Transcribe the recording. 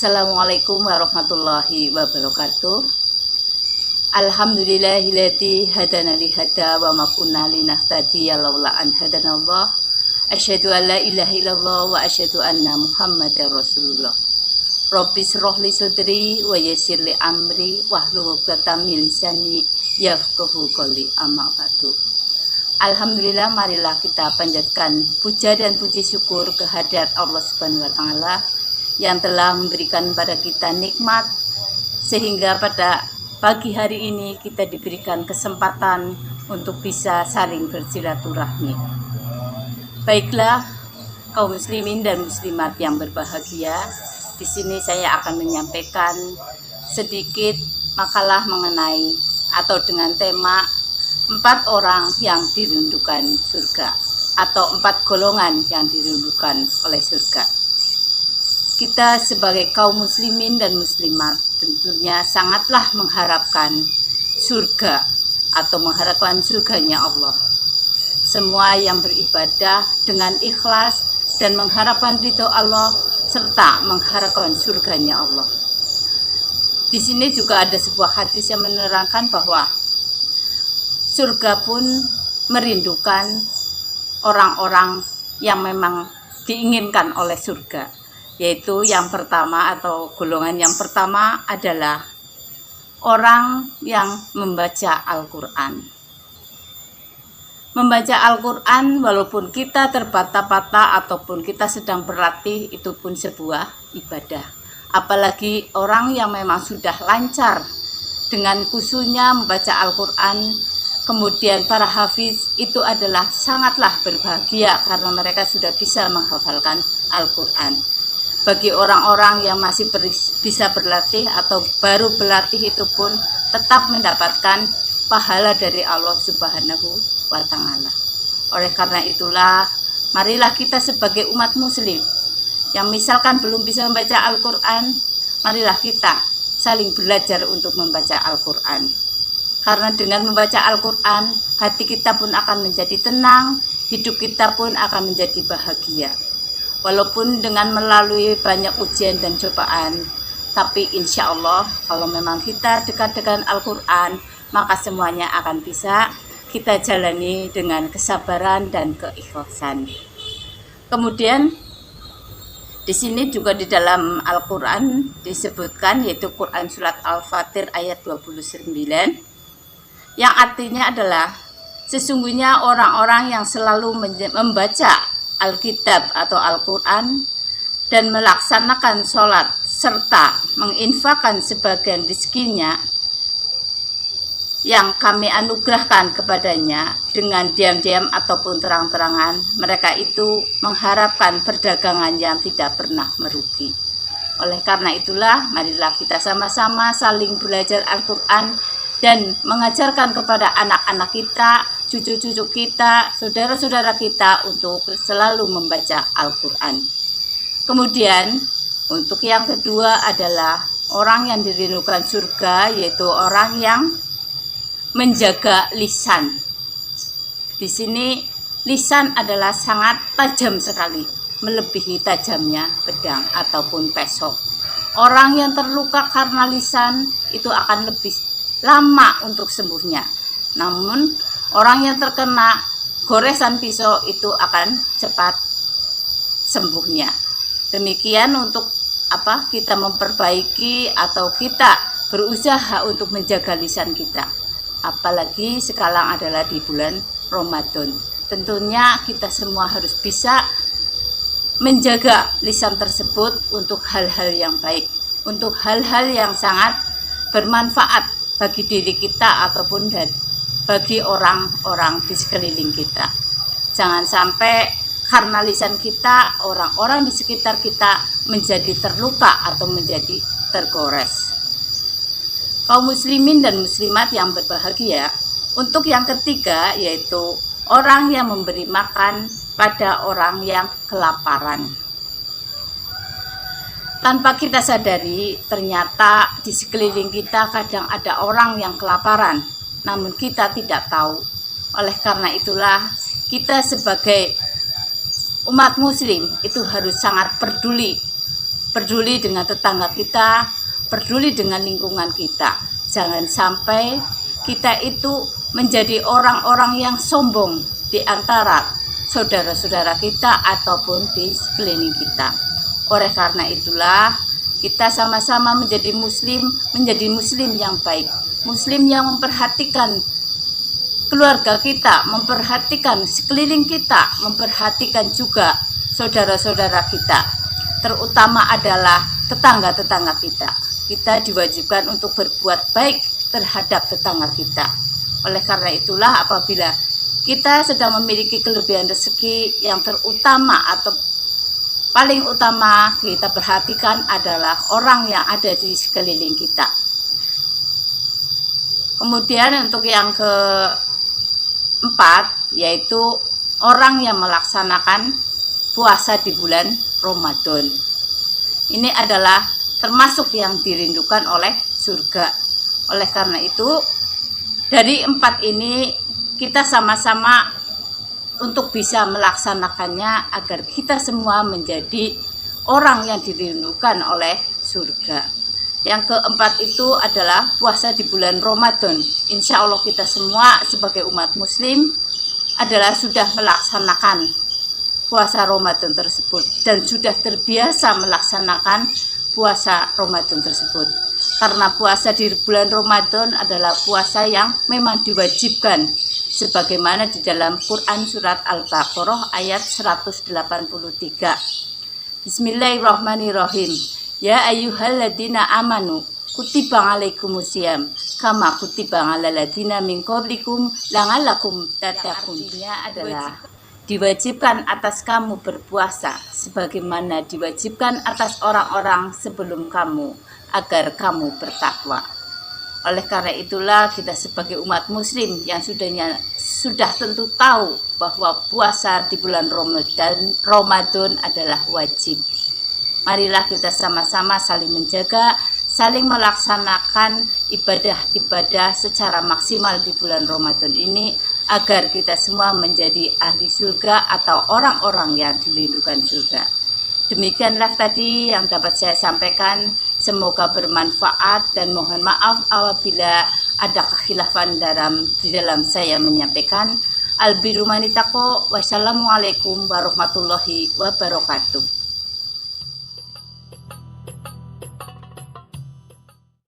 Assalamualaikum warahmatullahi wabarakatuh. Alhamdulillahilladzi hadana li hada wa ma kunna linahtadiya laula an hadanallah. Asyhadu an la ilaha illallah wa asyhadu anna Muhammadar Rasulullah. Rabbi shrah li sadri wa yassir li amri wahlul 'uqdatam min lisani yafqahu qawli. Amma ba'du. Alhamdulillah, marilah kita panjatkan puja dan puji syukur kehadirat Allah Subhanahu wa taala yang telah memberikan pada kita nikmat sehingga pada pagi hari ini kita diberikan kesempatan untuk bisa saling bersilaturahmi. Baiklah, kaum muslimin dan muslimat yang berbahagia, di sini saya akan menyampaikan sedikit makalah mengenai atau dengan tema 4 orang yang dirindukan surga atau 4 golongan yang dirindukan oleh surga. Kita sebagai kaum muslimin dan muslimat tentunya sangatlah mengharapkan surga atau mengharapkan surganya Allah. Semua yang beribadah dengan ikhlas dan mengharapkan ridho Allah serta mengharapkan surganya Allah. Di sini juga ada sebuah hadis yang menerangkan bahwa surga pun merindukan orang-orang yang memang diinginkan oleh surga. Yaitu yang pertama atau golongan yang pertama adalah orang yang membaca Al-Quran. Membaca Al-Quran walaupun kita terbata-bata ataupun kita sedang berlatih, itu pun sebuah ibadah. Apalagi orang yang memang sudah lancar dengan khusyuknya membaca Al-Quran, kemudian para hafiz, itu adalah sangatlah berbahagia karena mereka sudah bisa menghafalkan Al-Quran. Bagi orang-orang yang masih bisa berlatih atau baru berlatih, itu pun tetap mendapatkan pahala dari Allah Subhanahu wa taala. Oleh karena itulah, marilah kita sebagai umat muslim yang misalkan belum bisa membaca Al-Quran, marilah kita saling belajar untuk membaca Al-Quran. Karena dengan membaca Al-Quran, hati kita pun akan menjadi tenang, hidup kita pun akan menjadi bahagia. Walaupun dengan melalui banyak ujian dan cobaan, tapi insya Allah kalau memang kita dekat dengan Al-Quran, maka semuanya akan bisa kita jalani dengan kesabaran dan keikhlasan. Kemudian di sini juga di dalam Al-Quran disebutkan, yaitu Quran Surat Al-Fatir ayat 29, yang artinya adalah sesungguhnya orang-orang yang selalu membaca Alkitab atau Al-Quran dan melaksanakan sholat serta menginfakkan sebagian rezekinya yang kami anugerahkan kepadanya dengan diam-diam ataupun terang-terangan, mereka itu mengharapkan perdagangan yang tidak pernah merugi. Oleh karena itulah, marilah kita sama-sama saling belajar Al-Quran dan mengajarkan kepada anak-anak kita, cucu-cucu kita, saudara-saudara kita untuk selalu membaca Al-Quran. Kemudian untuk yang kedua adalah orang yang dirindukan surga, yaitu orang yang menjaga lisan. Di sini lisan adalah sangat tajam sekali, melebihi tajamnya pedang ataupun pisau. Orang yang terluka karena lisan itu akan lebih lama untuk sembuhnya. Namun orang yang terkena goresan pisau itu akan cepat sembuhnya. Demikian untuk kita memperbaiki atau kita berusaha untuk menjaga lisan kita. Apalagi sekarang adalah di bulan Ramadan. Tentunya kita semua harus bisa menjaga lisan tersebut untuk hal-hal yang baik, untuk hal-hal yang sangat bermanfaat bagi diri kita ataupun bagi orang-orang di sekeliling kita. Jangan sampai karena lisan kita, orang-orang di sekitar kita menjadi terluka atau menjadi tergores. Kaum muslimin dan muslimat yang berbahagia, untuk yang ketiga yaitu orang yang memberi makan pada orang yang kelaparan. Tanpa kita sadari, ternyata di sekeliling kita kadang ada orang yang kelaparan, namun kita tidak tahu. Oleh karena itulah, kita sebagai umat muslim itu harus sangat peduli peduli dengan tetangga kita, peduli dengan lingkungan kita. Jangan sampai kita itu menjadi orang-orang yang sombong di antara saudara-saudara kita ataupun di sekeliling kita. Oleh karena itulah kita sama-sama menjadi muslim yang baik, muslim yang memperhatikan keluarga kita, memperhatikan sekeliling kita, memperhatikan juga saudara-saudara kita, terutama adalah tetangga-tetangga kita. Kita diwajibkan untuk berbuat baik terhadap tetangga kita. Oleh karena itulah apabila kita sedang memiliki kelebihan rezeki, yang terutama atau paling utama kita perhatikan adalah orang yang ada di sekeliling kita. Kemudian untuk yang keempat, yaitu orang yang melaksanakan puasa di bulan Ramadan. Ini adalah termasuk yang dirindukan oleh surga. Oleh karena itu, dari 4 ini kita sama-sama untuk bisa melaksanakannya agar kita semua menjadi orang yang dirindukan oleh surga. Yang keempat itu adalah puasa di bulan Ramadan. Insya Allah kita semua sebagai umat muslim adalah sudah melaksanakan puasa Ramadan tersebut dan sudah terbiasa melaksanakan puasa Ramadan tersebut. Karena puasa di bulan Ramadan adalah puasa yang memang diwajibkan, sebagaimana di dalam Quran surat Al-Baqarah ayat 183. Bismillahirrahmanirrahim. Ya ayyuhalladzina amanu kutiba alaikumusiyam kama kutiba alal ladzina min qablikum la'allakum tattaqun. Adalah diwajibkan atas kamu berpuasa sebagaimana diwajibkan atas orang-orang sebelum kamu agar kamu bertakwa. Oleh karena itulah kita sebagai umat muslim yang sudah tentu tahu bahwa puasa di bulan Ramadan adalah wajib. Marilah kita sama-sama saling menjaga, saling melaksanakan ibadah-ibadah secara maksimal di bulan Ramadan ini agar kita semua menjadi ahli surga atau orang-orang yang dirindukan surga. Demikianlah tadi yang dapat saya sampaikan. Semoga bermanfaat dan mohon maaf apabila ada kekhilafan di dalam saya menyampaikan. Wassalamualaikum warahmatullahi wabarakatuh.